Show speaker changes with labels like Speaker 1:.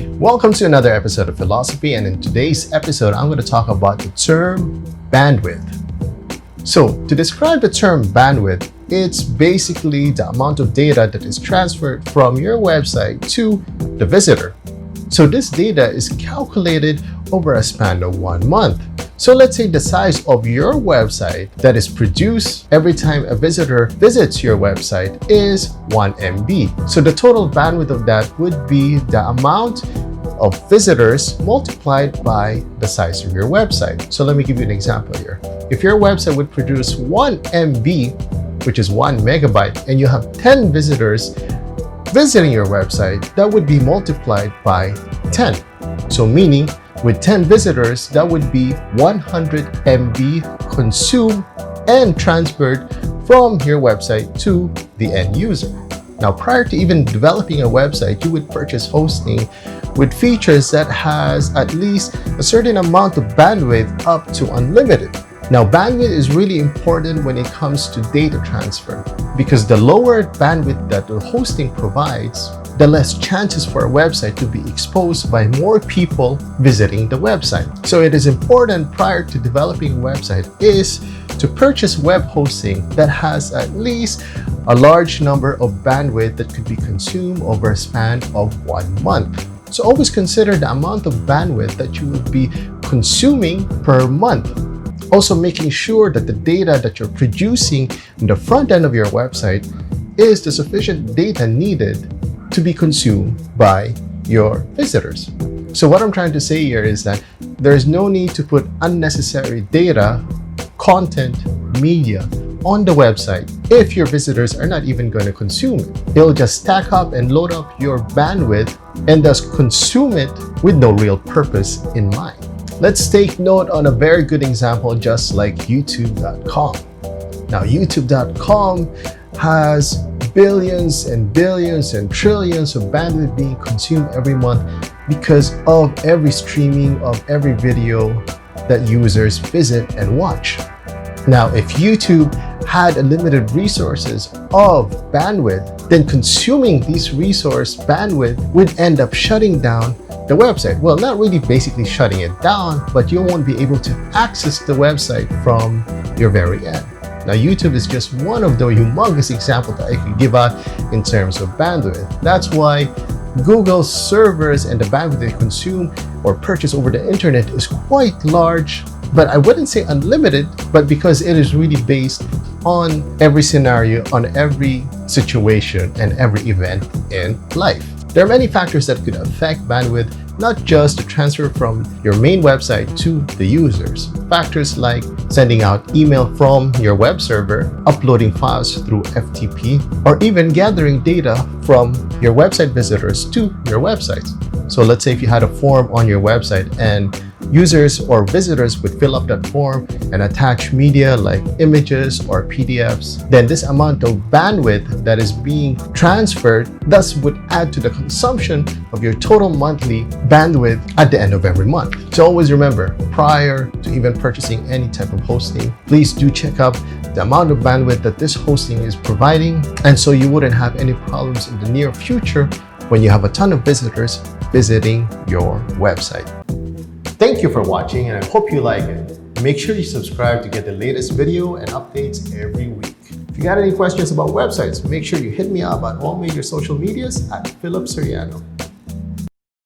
Speaker 1: Welcome to another episode of Philosophy, and in today's episode, I'm going to talk about the term bandwidth. So, to describe the term bandwidth, it's basically the amount of data that is transferred from your website to the visitor. So this data is calculated over a span of 1 month. So let's say the size of your website that is produced every time a visitor visits your website is 1 MB. So the total bandwidth of that would be the amount of visitors multiplied by the size of your website. So let me give you an example here. If your website would produce 1 MB, which is 1 megabyte, and you have 10 visitors visiting your website, that would be multiplied by 10. So meaning with 10 visitors, that would be 100 MB consumed and transferred from your website to the end user. Now, prior to even developing a website, you would purchase hosting with features that has at least a certain amount of bandwidth up to unlimited. Now, bandwidth is really important when it comes to data transfer because the lower bandwidth that the hosting provides, the less chances for a website to be exposed by more people visiting the website. So it is important prior to developing a website is to purchase web hosting that has at least a large number of bandwidth that could be consumed over a span of 1 month. So always consider the amount of bandwidth that you would be consuming per month. Also making sure that the data that you're producing in the front end of your website is the sufficient data needed to be consumed by your visitors. So what I'm trying to say here is that there's no need to put unnecessary data, content, media on the website if your visitors are not even going to consume it. They'll just stack up and load up your bandwidth and thus consume it with no real purpose in mind. Let's take note on a very good example just like YouTube.com. Now, YouTube.com has billions and billions and trillions of bandwidth being consumed every month because of every streaming of every video that users visit and watch. Now, if YouTube had unlimited resources of bandwidth, then consuming these resource bandwidth would end up shutting down the website. Well, not really basically shutting it down, but you won't be able to access the website from your very end. Now, YouTube is just one of the humongous examples that I could give out in terms of bandwidth. That's why Google's servers and the bandwidth they consume or purchase over the internet is quite large, but I wouldn't say unlimited, but because it is really based on every scenario, on every situation, and every event in life. There are many factors that could affect bandwidth, not just the transfer from your main website to the users. Factors like sending out email from your web server, uploading files through FTP, or even gathering data from your website visitors to your website. So let's say if you had a form on your website and users or visitors would fill up that form and attach media like images or PDFs, then this amount of bandwidth that is being transferred thus would add to the consumption of your total monthly bandwidth at the end of every month. So always remember, prior to even purchasing any type of hosting, please do check out the amount of bandwidth that this hosting is providing, and so you wouldn't have any problems in the near future when you have a ton of visitors visiting your website. Thank you for watching, and I hope you like it. Make sure you subscribe to get the latest video and updates every week. If you got any questions about websites, make sure you hit me up on all major social medias at Philippe Soriano.